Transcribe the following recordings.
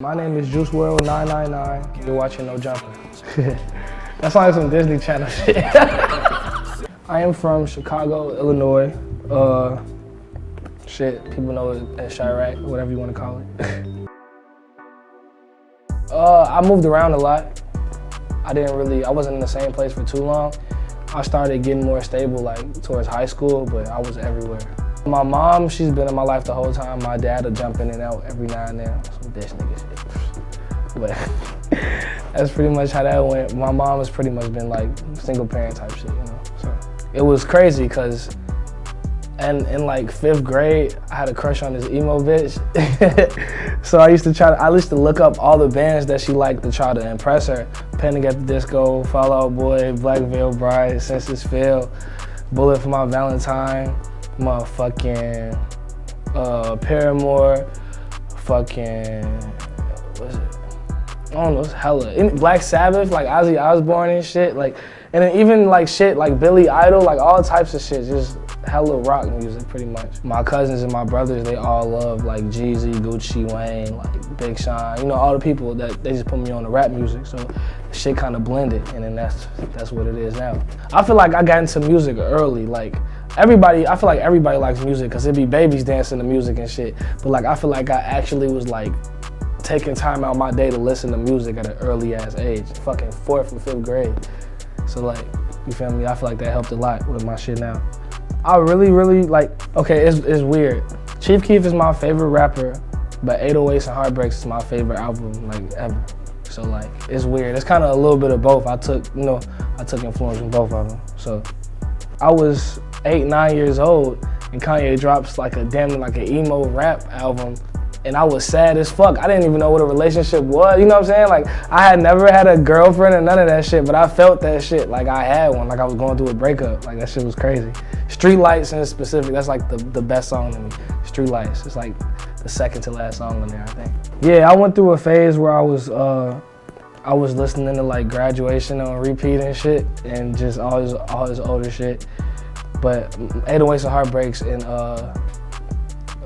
My name is Juice Wrld 999. You're watching No Jumper. That's like some Disney Channel shit. I am from Chicago, Illinois. People know it as Chirac, whatever you want to call it. I moved around a lot. I wasn't in the same place for too long. I started getting more stable like towards high school, but I was everywhere. My mom, she's been in my life the whole time. My dad will jump in and out every now and then. Some bitch nigga shit. But that's pretty much how that went. My mom has pretty much been like single parent type shit, you know. So it was crazy because in like 5th grade, I had a crush on this emo bitch. So I used to look up all the bands that she liked to try to impress her. Panic at the Disco, Fall Out Boy, Black Veil Bride, Census Fail, Bullet for My Valentine, motherfucking Paramore, fucking, what's it? I don't know, it's hella. Black Sabbath, like Ozzy Osbourne and shit, like, and then even like shit like Billy Idol, like all types of shit, just hella rock music pretty much. My cousins and my brothers, they all love like Jeezy, Gucci, Wayne, like Big Sean, you know, all the people that they just put me on the rap music, so shit kind of blended, and then that's what it is now. I feel like I got into music early, like I feel like everybody likes music because it be babies dancing to music and shit, but like I feel like I actually was like taking time out my day to listen to music at an early ass age, fucking 4th or 5th grade. So like, you feel me? I feel like that helped a lot with my shit now. I really like, okay, it's weird. Chief Keef is my favorite rapper, but 808s and Heartbreaks is my favorite album, like, ever. So like, it's weird. It's kind of a little bit of both. I took influence from both of them. So I was 8, 9 years old, and Kanye drops like an emo rap album, and I was sad as fuck. I didn't even know what a relationship was, you know what I'm saying? Like, I had never had a girlfriend or none of that shit, but I felt that shit like I had one, like I was going through a breakup. Like, that shit was crazy. Streetlights in specific, that's like the best song to me. Streetlights, it's like the second to last song on there, I think. Yeah, I went through a phase where I was listening to like Graduation on repeat and shit, and just all his older shit. But 808s and Heartbreaks and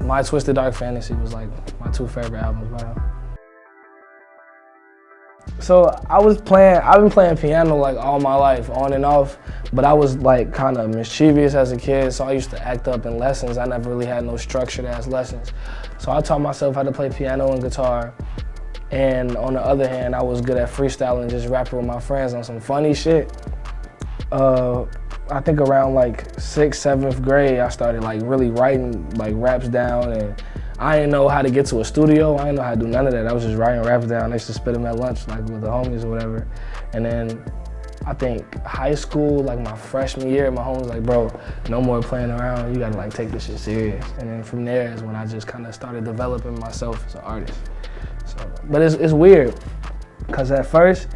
My Twisted Dark Fantasy was like my 2 favorite albums by him. So I've been playing piano like all my life, on and off, but I was like kind of mischievous as a kid, so I used to act up in lessons. I never really had no structured ass lessons. So I taught myself how to play piano and guitar, and on the other hand, I was good at freestyling, just rapping with my friends on some funny shit. I think around like 6th, 7th grade, I started like really writing like raps down, and I didn't know how to get to a studio. I didn't know how to do none of that. I was just writing raps down. I used to spit them at lunch like with the homies or whatever. And then I think high school, like my freshman year, my homies like, bro, no more playing around. You gotta like take this shit serious. And then from there is when I just kind of started developing myself as an artist. So, but it's weird, because at first,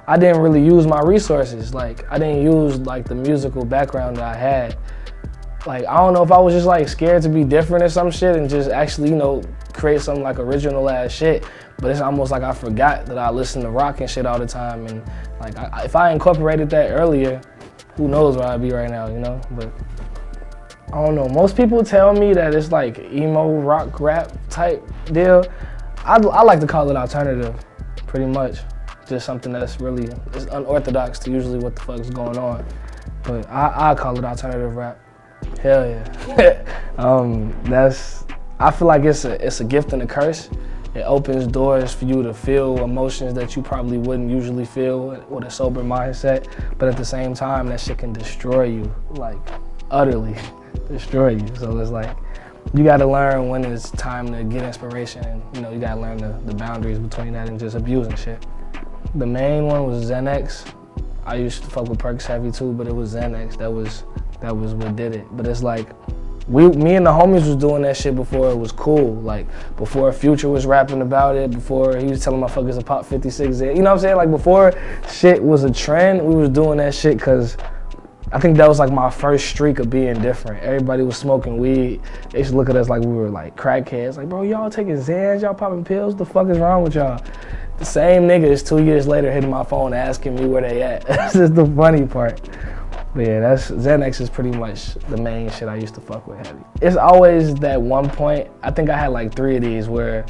I didn't really use my resources. Like, I didn't use like the musical background that I had. Like, I don't know if I was just like scared to be different or some shit and just actually, you know, create some like original ass shit. But it's almost like I forgot that I listened to rock and shit all the time. And like, if I incorporated that earlier, who knows where I'd be right now, you know? But I don't know. Most people tell me that it's like emo rock rap type deal. I like to call it alternative, pretty much. Just something that's really it's unorthodox to usually what the fuck is going on. But I call it alternative rap. Hell yeah. I feel like it's a gift and a curse. It opens doors for you to feel emotions that you probably wouldn't usually feel with a sober mindset. But at the same time, that shit can destroy you, like utterly destroy you. So it's like, you gotta learn when it's time to get inspiration, and you know, you gotta learn the boundaries between that and just abusing shit. The main one was Xanax. I used to fuck with Perks heavy too, but it was Xanax. That was what did it. But it's like, me and the homies was doing that shit before it was cool. Like, before Future was rapping about it, before he was telling motherfuckers to pop 56 in. You know what I'm saying? Like, before shit was a trend, we was doing that shit because I think that was like my first streak of being different. Everybody was smoking weed. They used to look at us like we were like crackheads. Like, bro, y'all taking Xans, y'all popping pills? What the fuck is wrong with y'all? The same niggas 2 years later hitting my phone asking me where they at. That's just the funny part. But yeah, Xanax is pretty much the main shit I used to fuck with heavy. It's always that one point, I think I had like 3 of these where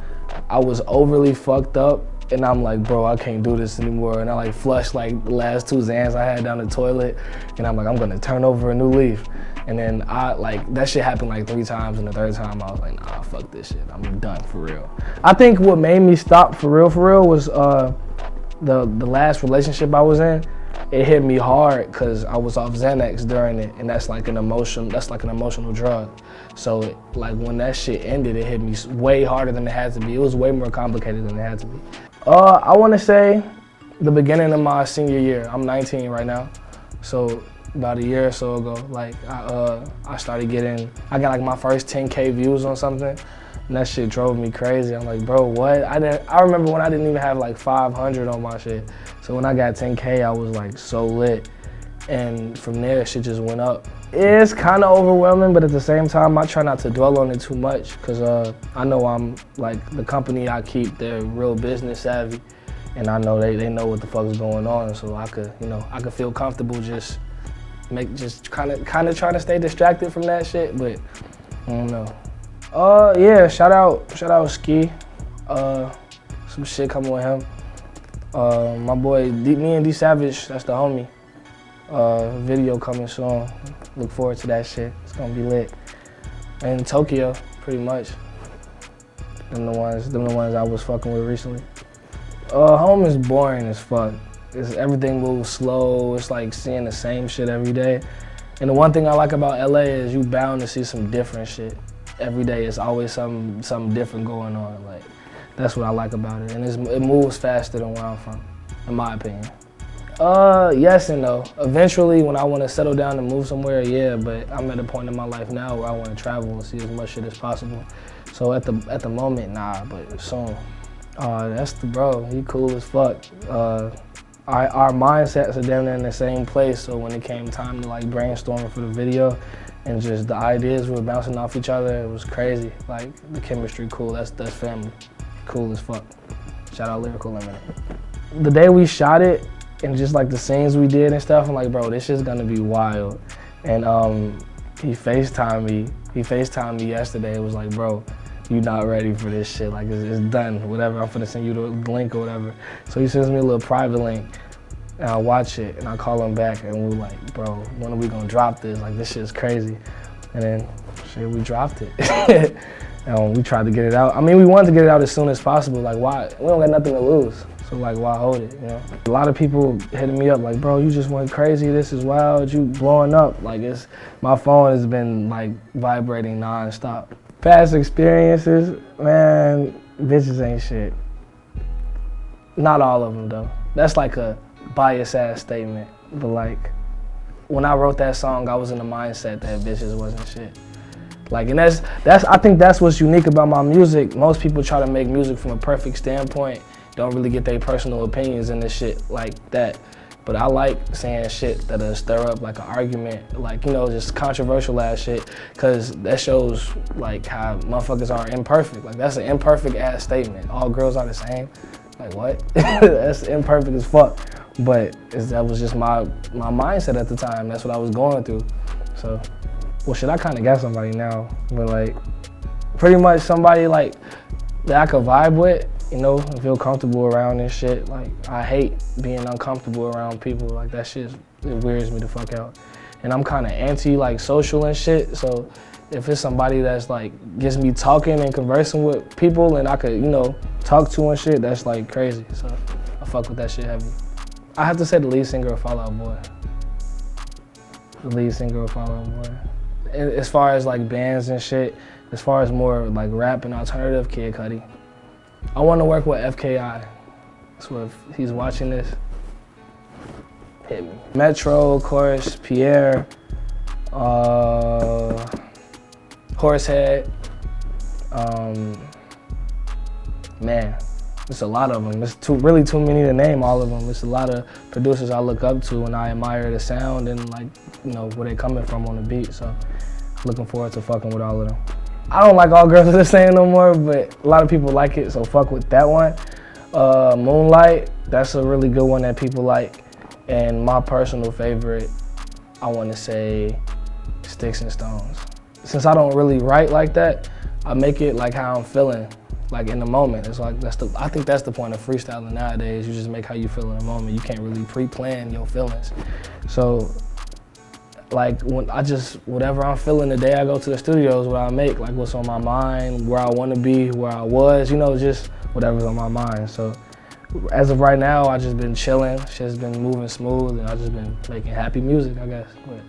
I was overly fucked up, and I'm like, bro, I can't do this anymore. And I like flushed like the last 2 Xans I had down the toilet, and I'm like, I'm gonna turn over a new leaf. And then that shit happened like 3 times, and the 3rd time I was like, nah, fuck this shit, I'm done for real. I think what made me stop for real was the last relationship I was in. It hit me hard because I was off Xanax during it, and that's like an emotional drug. So like when that shit ended, it hit me way harder than it had to be. It was way more complicated than it had to be. I want to say the beginning of my senior year. I'm 19 right now, so about a year or so ago, like I got like my first 10K views on something, and that shit drove me crazy. I'm like, bro, what? I remember when I didn't even have like 500 on my shit. So when I got 10K, I was like so lit. And from there, shit just went up. It's kind of overwhelming, but at the same time, I try not to dwell on it too much, because I know I'm like, the company I keep, they're real business savvy, and I know they know what the fuck is going on, so I could feel comfortable just kind of trying to stay distracted from that shit, but I don't know. Yeah, shout out Ski. Some shit coming with him. My boy, me and D Savage, that's the homie. Video coming soon. Look forward to that shit. It's gonna be lit. And Tokyo, pretty much. Them the ones I was fucking with recently. Home is boring as fuck. Everything moves slow. It's like seeing the same shit every day. And the one thing I like about LA is you bound to see some different shit. Every day it's always something different going on. Like, that's what I like about it. And it moves faster than where I'm from, in my opinion. Yes and no. Eventually, when I want to settle down and move somewhere, yeah, but I'm at a point in my life now where I want to travel and see as much shit as possible. So at the moment, nah, but soon. That's the bro, he cool as fuck. Our mindsets are damn near in the same place, so when it came time to like brainstorming for the video and just the ideas were bouncing off each other, it was crazy. Like, the chemistry cool, that's family. Cool as fuck. Shout out Lyrical Lemonade. The day we shot it, and just like the scenes we did and stuff, I'm like, bro, this shit's gonna be wild. And he FaceTimed me yesterday. It was like, bro, you not ready for this shit. Like, it's done, whatever. I'm finna send you the link or whatever. So he sends me a little private link, and I watch it, and I call him back, and we're like, bro, when are we gonna drop this? Like, this shit's crazy. And then, shit, we dropped it. And we tried to get it out. I mean, we wanted to get it out as soon as possible. Like, why? We don't got nothing to lose. So like, why hold it, you know? A lot of people hitting me up like, bro, you just went crazy, this is wild, you blowing up. Like, my phone has been like vibrating nonstop. Past experiences, man, bitches ain't shit. Not all of them though. That's like a biased ass statement, but like, when I wrote that song, I was in the mindset that bitches wasn't shit. Like, and I think that's what's unique about my music. Most people try to make music from a perfect standpoint, don't really get their personal opinions in this shit like that. But I like saying shit that'll stir up like an argument, like, you know, just controversial ass shit, cause that shows like how motherfuckers are imperfect. Like, that's an imperfect ass statement. All girls are the same. Like, what? That's imperfect as fuck. But that was just my mindset at the time. That's what I was going through. So, well, shit, I kind of got somebody now, but like, pretty much somebody like that I could vibe with, you know, and feel comfortable around and shit. Like, I hate being uncomfortable around people. Like, that shit, it weirds me the fuck out. And I'm kind of anti like social and shit, so if it's somebody that's like gets me talking and conversing with people and I could, you know, talk to and shit, that's like crazy. So I fuck with that shit heavy. I have to say the lead singer of Fall Out Boy. The lead singer of Fall Out Boy. As far as like bands and shit, as far as more like rap and alternative, Kid Cudi. I want to work with FKI. So if he's watching this, hit me. Metro, of course, Pierre, Horsehead. Man, there's a lot of them. There's really too many to name all of them. There's a lot of producers I look up to and I admire the sound and like, you know, where they coming from on the beat. So looking forward to fucking with all of them. I don't like All Girls Are the Same no more, but a lot of people like it, so fuck with that one. Moonlight, that's a really good one that people like. And my personal favorite, I want to say Sticks and Stones. Since I don't really write like that, I make it like how I'm feeling. like in the moment. It's like I think that's the point of freestyling nowadays. You just make how you feel in the moment. You can't really pre-plan your feelings. So like when whatever I'm feeling the day I go to the studio is what I make, like what's on my mind, where I want to be, where I was, you know, just whatever's on my mind. So as of right now, I just been chilling. Shit's been moving smooth, and I just been making happy music, I guess. But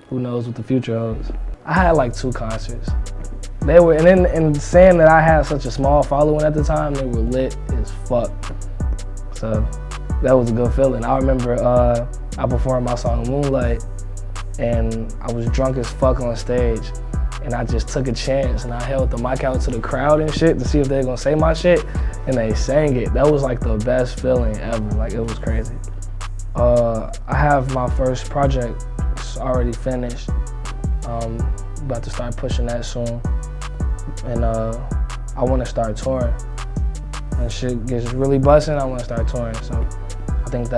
who knows what the future holds. I had like 2 concerts. They were, and saying that I had such a small following at the time, they were lit as fuck. So that was a good feeling. I remember I performed my song Moonlight, and I was drunk as fuck on stage, and I just took a chance and I held the mic out to the crowd and shit to see if they were gonna say my shit, and they sang it. That was like the best feeling ever. Like, it was crazy. I have my first project. It's already finished. About to start pushing that soon, and I want to start touring. When shit gets really busting, I want to start touring. So I think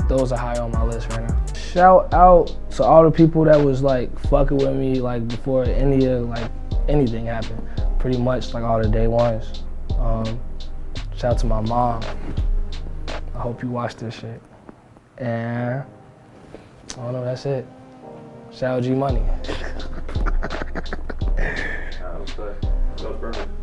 those are high on my list right now. Shout out to all the people that was like fucking with me like before anything happened. Pretty much like all the day ones. Shout out to my mom. I hope you watch this shit. And I don't know, that's it. Shout out G Money. That was perfect.